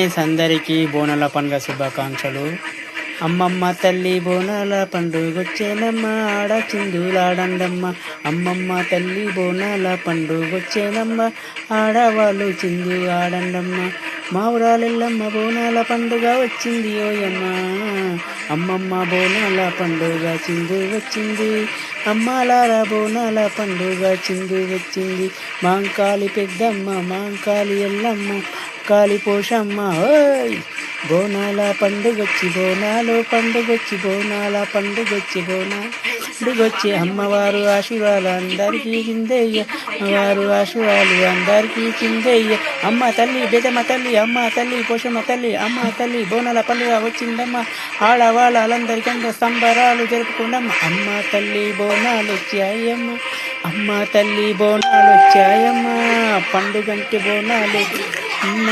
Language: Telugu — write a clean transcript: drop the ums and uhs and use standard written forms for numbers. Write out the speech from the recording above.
ఫ్రెండ్స్, అందరికీ బోనాల పండుగ శుభాకాంక్షలు. అమ్మమ్మ తల్లి బోనాల పండుగొచ్చేనమ్మ, ఆడ చిందులాడండమ్మ. అమ్మమ్మ తల్లి బోనాల పండుగొచ్చేనమ్మ, ఆడవాళ్ళు చిందు ఆడండమ్మ. మా ఊరాలెల్లమ్మ బోనాల పండుగ వచ్చింది ఓయమ్మ, అమ్మమ్మ బోనాల పండుగ చిందు వచ్చింది. అమ్మాలార బోనాల పండుగ చిందు వచ్చింది. మాంకాలి పెద్దమ్మ, మాంకాలి ఎల్లమ్మ, కాలి పోషమ్మ ఓయ్. బోనాల పండుగొచ్చి బోనాలు పండుగొచ్చి బోనాల పండుగొచ్చి పండుగొచ్చి అమ్మవారు ఆశీర్వాదాలు అందరికీ చిందయ్య, అమ్మవారు ఆశీర్వాదాలు అందరికీ చిందయ్య. అమ్మ తల్లి బెదమ్మ తల్లి, అమ్మ తల్లి పోషమ్మ తల్లి, అమ్మ తల్లి బోనాల పండుగ వచ్చిందమ్మ, ఆడవాళ్ళందరికంటే సంబరాలు జరుపుకుందమ్మ. అమ్మ తల్లి బోనాలు వచ్చాయమ్మ, అమ్మ తల్లి బోనాలు వచ్చాయమ్మ, పండుగంటే బోనాలు అమ్మ.